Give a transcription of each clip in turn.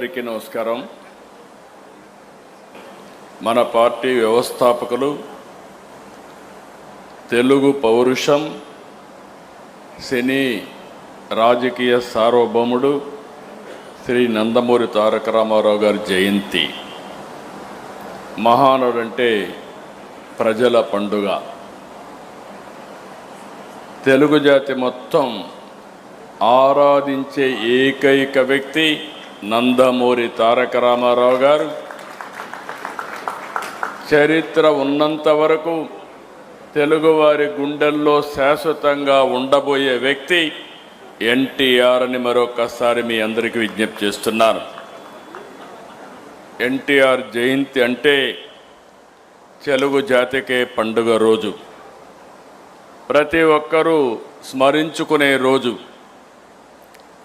అందరికీ నమస్కారం. మన పార్టీ వ్యవస్థాపకులు, తెలుగు పౌరుషం, సినీ రాజకీయ సార్వభౌముడు శ్రీ నందమూరి తారక రామారావు గారి జయంతి. మహానుడంటే ప్రజల పండుగ. తెలుగు జాతి మొత్తం ఆరాధించే ఏకైక వ్యక్తి నందమూరి తారక రామారావు గారు. చరిత్ర ఉన్నంత వరకు తెలుగువారి గుండెల్లో శాశ్వతంగా ఉండబోయే వ్యక్తి ఎన్టీఆర్ అని మరొకసారి మీ అందరికీ విజ్ఞప్తి చేస్తున్నాను. ఎన్టీఆర్ జయంతి అంటే తెలుగు జాతికే పండుగ రోజు, ప్రతి ఒక్కరూ స్మరించుకునే రోజు.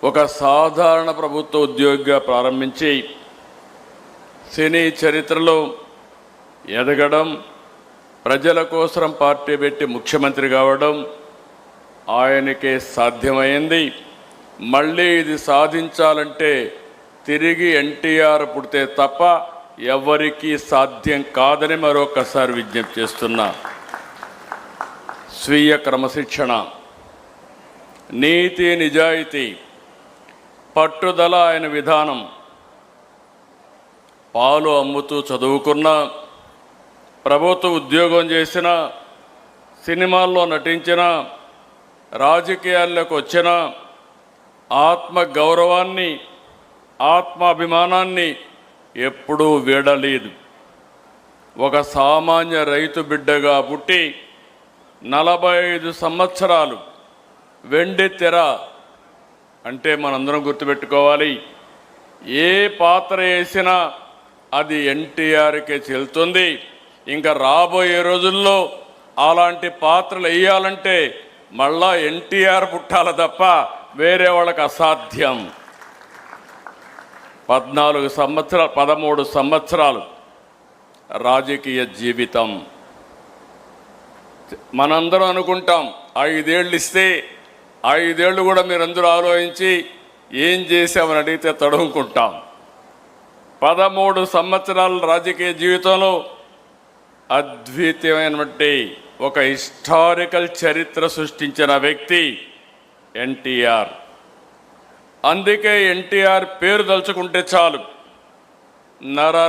ఒక సాధారణ ప్రభుత్వ ఉద్యోగిగా ప్రారంభించి సినీ చరిత్రలో ఎదగడం, ప్రజల కోసం పార్టీ పెట్టి ముఖ్యమంత్రి కావడం ఆయనకే సాధ్యమైంది. మళ్ళీ ఇది సాధించాలంటే తిరిగి ఎన్టీఆర్ పుడితే తప్ప ఎవరికీ సాధ్యం కాదని మరొకసారి విజ్ఞప్తి చేస్తున్నా. స్వీయ క్రమశిక్షణ, నీతి నిజాయితీ, పట్టుదల ఆయన విధానం. పాలు అమ్ముతూ చదువుకున్న, ప్రభుత్వ ఉద్యోగం చేసిన, సినిమాల్లో నటించిన, రాజకీయాల్లోకి వచ్చిన ఆత్మ గౌరవాన్ని, ఆత్మాభిమానాన్ని ఎప్పుడూ వీడలేదు. ఒక సామాన్య రైతు బిడ్డగా పుట్టి 45 సంవత్సరాలు వెండి తెర అంటే మనందరం గుర్తుపెట్టుకోవాలి, ఏ పాత్ర వేసినా అది ఎన్టీఆర్కే చెల్లుతుంది. ఇంకా రాబోయే రోజుల్లో అలాంటి పాత్రలు వేయాలంటే మళ్ళా ఎన్టీఆర్ పుట్టాలి తప్ప వేరే వాళ్ళకి అసాధ్యం. 13 సంవత్సరాలు రాజకీయ జీవితం. మనందరం అనుకుంటాం 5 ఏళ్ళు ఇస్తే 5 ఏళ్ళు కూడా మీరందరూ ఆలోచించి ఏం చేశామని అడిగితే తడుముకుంటాం. 13 సంవత్సరాల రాజకీయ జీవితంలో అద్వితీయమైనటువంటి ఒక హిస్టారికల్ చరిత్ర సృష్టించిన వ్యక్తి ఎన్టీఆర్. అందుకే ఎన్టీఆర్ పేరు తలుచుకుంటే చాలు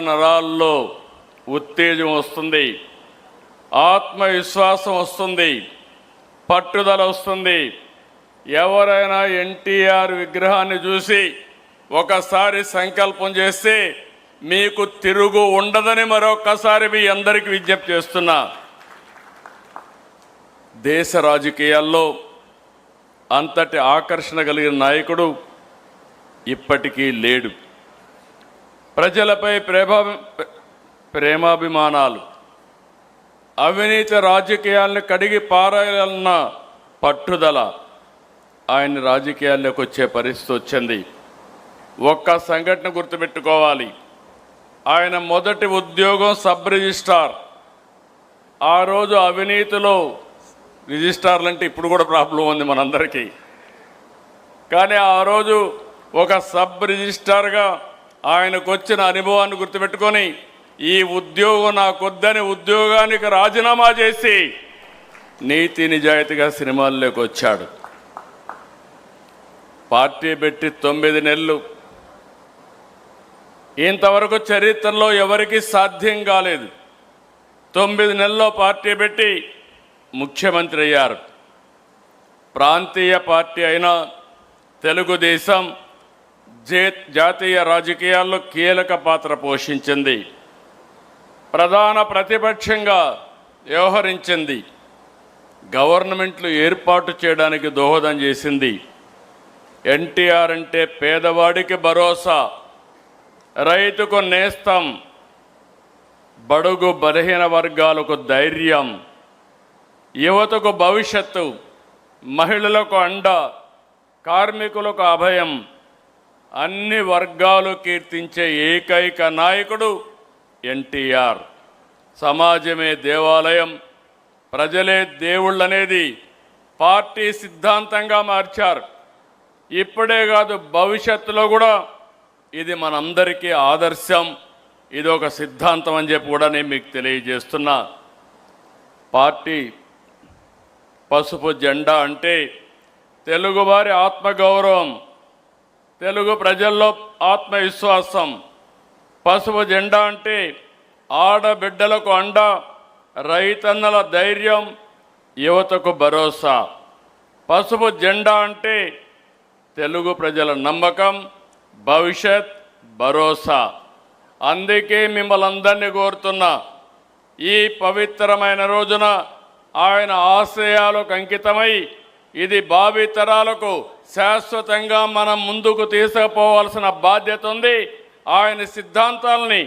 నరాల్లో ఉత్తేజం వస్తుంది, ఆత్మవిశ్వాసం వస్తుంది, పట్టుదల వస్తుంది. ఎవరైనా ఎన్టీఆర్ విగ్రహాన్ని చూసి ఒకసారి సంకల్పం చేస్తే మీకు తిరుగు ఉండదని మరొకసారి మీ అందరికీ విజ్ఞప్తి చేస్తున్నా. దేశ రాజకీయాల్లో అంతటి ఆకర్షణ కలిగిన నాయకుడు ఇప్పటికీ లేడు. ప్రజలపై ప్రేమాభిమానాలు, అవినీతి రాజకీయాలను కడిగి పారాయాలన్న పట్టుదల ఆయన రాజకీయాల్లోకి వచ్చే పరిస్థితి వచ్చింది. ఒక్క సంఘటన గుర్తుపెట్టుకోవాలి. ఆయన మొదటి ఉద్యోగం సబ్ రిజిస్ట్రార్. ఆ రోజు అవినీతిలో రిజిస్ట్రార్లు అంటే ఇప్పుడు కూడా ప్రాబ్లం ఉంది మనందరికీ, కానీ ఆ రోజు ఒక సబ్ రిజిస్ట్రార్గా ఆయనకు వచ్చిన అనుభవాన్ని గుర్తుపెట్టుకొని ఈ ఉద్యోగం నాకొద్దని ఉద్యోగానికి రాజీనామా చేసి నీతి నిజాయితీగా సినిమాల్లోకి వచ్చాడు. పార్టీ పెట్టి 9 నెలలు. ఇంతవరకు చరిత్రలో ఎవరికీ సాధ్యం కాలేదు. 9 నెలల్లో పార్టీ పెట్టి ముఖ్యమంత్రి అయ్యారు. ప్రాంతీయ పార్టీ అయిన తెలుగుదేశం జాతీయ రాజకీయాల్లో కీలక పాత్ర పోషించింది. ప్రధాన ప్రతిపక్షంగా వ్యవహరించింది. గవర్నమెంట్లు ఏర్పాటు చేయడానికి దోహదం చేసింది. ఎన్టీఆర్ అంటే పేదవాడికి భరోసా, రైతుకు నేస్తం, బడుగు బలహీన వర్గాలకు ధైర్యం, యువతకు భవిష్యత్తు, మహిళలకు అండ, కార్మికులకు అభయం, అన్ని వర్గాలు కీర్తించే ఏకైక నాయకుడు ఎన్టీఆర్. సమాజమే దేవాలయం, ప్రజలే దేవుళ్ళనేది పార్టీ సిద్ధాంతంగా మార్చారు. ఇప్పుడే కాదు, భవిష్యత్తులో కూడా ఇది మనందరికీ ఆదర్శం, ఇది ఒక సిద్ధాంతం అని చెప్పి కూడా నేను మీకు తెలియజేస్తున్నా. పార్టీ పసుపు జెండా అంటే తెలుగువారి ఆత్మగౌరవం, తెలుగు ప్రజల్లో ఆత్మవిశ్వాసం. పసుపు జెండా అంటే ఆడబిడ్డలకు అండ, రైతన్నల ధైర్యం, యువతకు భరోసా. పసుపు జెండా అంటే తెలుగు ప్రజల నమ్మకం, భవిష్యత్, భరోసా. అందుకే మిమ్మల్ని అందరినీ కోరుతున్నా, ఈ పవిత్రమైన రోజున ఆయన ఆశయాలకు అంకితమై ఇది భావితరాలకు శాశ్వతంగా మనం ముందుకు తీసుకుపోవాల్సిన బాధ్యత ఉంది. ఆయన సిద్ధాంతాలని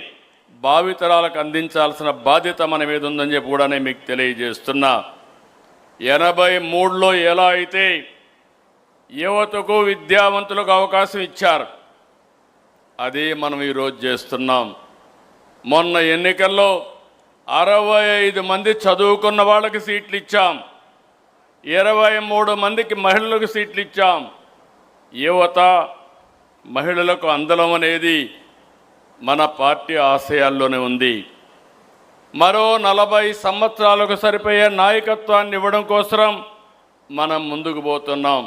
భావితరాలకు అందించాల్సిన బాధ్యత మన మీద ఉందని చెప్పి కూడా నేను మీకు తెలియజేస్తున్నా. 83లో ఎలా అయితే యువతకు విద్యావంతులకు అవకాశం ఇచ్చారు, అదే మనం ఈరోజు చేస్తున్నాం. మొన్న ఎన్నికల్లో 65 మంది చదువుకున్న వాళ్ళకి సీట్లు ఇచ్చాం, 23 మందికి మహిళలకు సీట్లు ఇచ్చాం. యువత, మహిళలకు అందలం అనేది మన పార్టీ ఆశయాల్లోనే ఉంది. మరో 40 సంవత్సరాలకు సరిపోయే నాయకత్వాన్ని ఇవ్వడం కోసం మనం ముందుకు పోతున్నాం.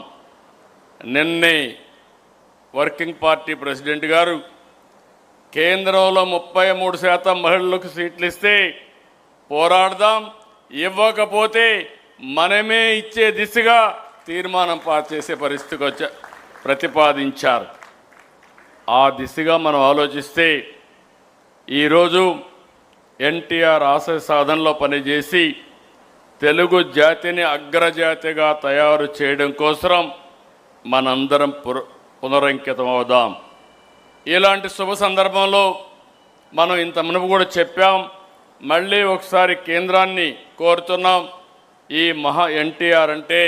నిన్నే వర్కింగ్ పార్టీ ప్రెసిడెంట్ గారు కేంద్రంలో 33% మహిళలకు సీట్లు ఇస్తే పోరాడదాం, ఇవ్వకపోతే మనమే ఇచ్చే దిశగా తీర్మానం పాస్ చేసే పరిస్థితికి ప్రతిపాదించారు. ఆ దిశగా మనం ఆలోచిస్తే ఈరోజు ఎన్టీఆర్ ఆశయ సాధనలో పనిచేసి తెలుగు జాతిని అగ్రజాతిగా తయారు చేయడం కోసం మనందరం పునరంకితం అవుదాం. ఇలాంటి శుభ సందర్భంలో మనం ఇంత మునుపు కూడా చెప్పాం, మళ్ళీ ఒకసారి కేంద్రాన్ని కోరుతున్నాం. ఈ ఎన్టీఆర్ అంటే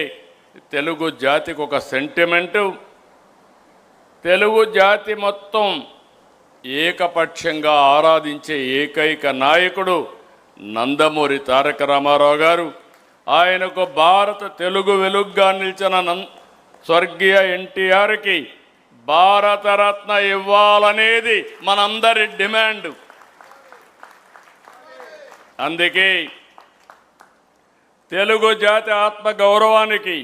తెలుగు జాతికి ఒక సెంటిమెంటు. తెలుగు జాతి మొత్తం ఏకపక్షంగా ఆరాధించే ఏకైక నాయకుడు నందమూరి తారక రామారావు గారు. ఆయనకు భారత తెలుగు వెలుగుగా నిలిచిన స్వర్గీయ ఎన్టీఆర్కి భారతరత్న ఇవ్వాలనేది మనందరి డిమాండ్. అందుకే తెలుగు జాతి ఆత్మ గౌరవానికి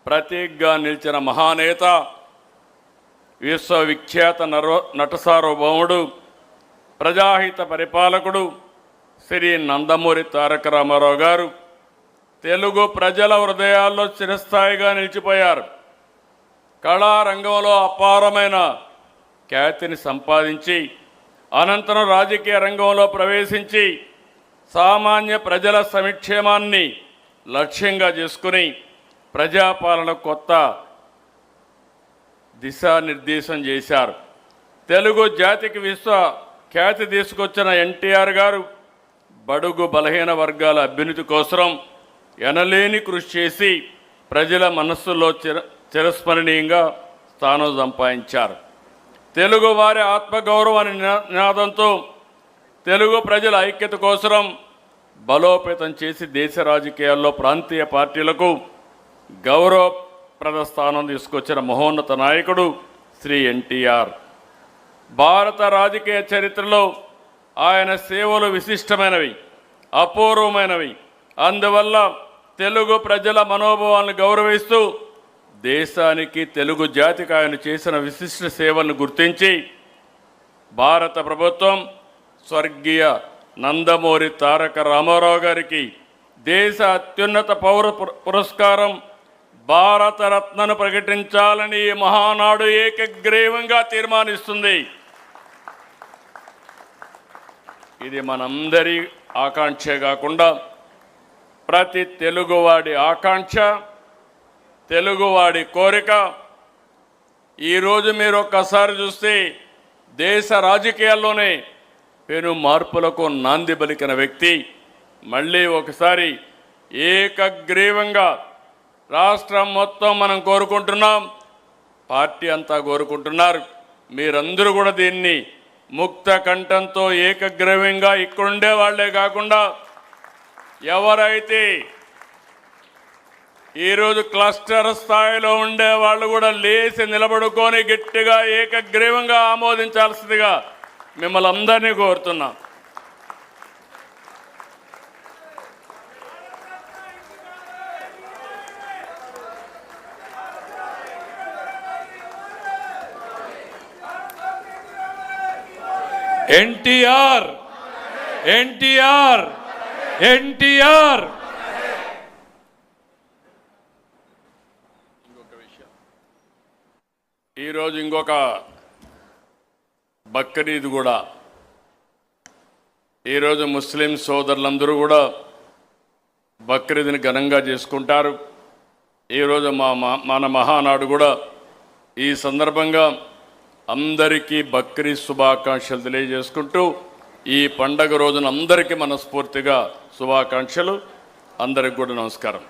ప్రతీకగా నిలిచిన మహానేత, విశ్వవిఖ్యాత నట సార్వభౌముడు, ప్రజాహిత పరిపాలకుడు శ్రీ నందమూరి తారక రామారావు గారు తెలుగు ప్రజల హృదయాల్లో చిరస్థాయిగా నిలిచిపోయారు. కళారంగంలో అపారమైన ఖ్యాతిని సంపాదించి అనంతరం రాజకీయ రంగంలో ప్రవేశించి సామాన్య ప్రజల సంక్షేమాన్ని లక్ష్యంగా చేసుకుని ప్రజాపాలన కొత్త దిశానిర్దేశం చేశారు. తెలుగు జాతికి విశ్వ ఖ్యాతి తీసుకొచ్చిన ఎన్టీఆర్ గారు బడుగు బలహీన వర్గాల అభ్యున్నతి కోసం ఎనలేని కృషి చేసి ప్రజల మనస్సులో చిరస్మరణీయంగా స్థానం సంపాదించారు. తెలుగు వారి ఆత్మగౌరవాన్ని నినాదంతో తెలుగు ప్రజల ఐక్యత కోసం బలోపేతం చేసి దేశ రాజకీయాల్లో ప్రాంతీయ పార్టీలకు గౌరవప్రద స్థానం తీసుకొచ్చిన మహోన్నత నాయకుడు శ్రీ ఎన్టీఆర్. భారత రాజకీయ చరిత్రలో ఆయన సేవలు విశిష్టమైనవి, అపూర్వమైనవి. అందువల్ల తెలుగు ప్రజల మనోభావాలను గౌరవిస్తూ దేశానికి, తెలుగు జాతికి ఆయన చేసిన విశిష్ట సేవలను గుర్తించి భారత ప్రభుత్వం స్వర్గీయ నందమూరి తారక రామారావు గారికి దేశ అత్యున్నత పౌర పురస్కారం భారతరత్నను ప్రకటించాలని ఈ మహానాడు ఏకగ్రీవంగా తీర్మానిస్తుంది. ఇది మనందరి ఆకాంక్షే కాకుండా ప్రతి తెలుగువాడి ఆకాంక్ష, తెలుగువాడి కోరిక. ఈరోజు మీరు ఒక్కసారి చూస్తే దేశ రాజకీయాల్లోనే పెను మార్పులకు నాంది పలికిన వ్యక్తి మళ్ళీ ఒకసారి ఏకగ్రీవంగా రాష్ట్రం మొత్తం మనం కోరుకుంటున్నాం, పార్టీ అంతా కోరుకుంటున్నారు. మీరందరూ కూడా దీన్ని ముక్త కంఠంతో ఏకగ్రీవంగా ఇక్కడుండే వాళ్ళే కాకుండా ఎవరైతే ఈరోజు క్లస్టర్ స్థాయిలో ఉండే వాళ్ళు కూడా లేచి నిలబడుకొని గట్టిగా ఏకగ్రీవంగా ఆమోదించాల్సిందిగా మిమ్మల్ని అందరినీ కోరుతున్నా. ఎన్టీఆర్ ఎన్టీఆర్ ఎన్టీఆర్. ఈరోజు ఇంకొక బక్రీద్ కూడా. ఈరోజు ముస్లిం సోదరులందరూ కూడా బక్రీద్ని ఘనంగా చేసుకుంటారు. ఈరోజు మన మహానాడు కూడా. ఈ సందర్భంగా అందరికీ బక్రీద్ శుభాకాంక్షలు తెలియజేసుకుంటూ ఈ పండగ రోజున అందరికీ మనస్ఫూర్తిగా శుభాకాంక్షలు. అందరికి కూడా నమస్కారం.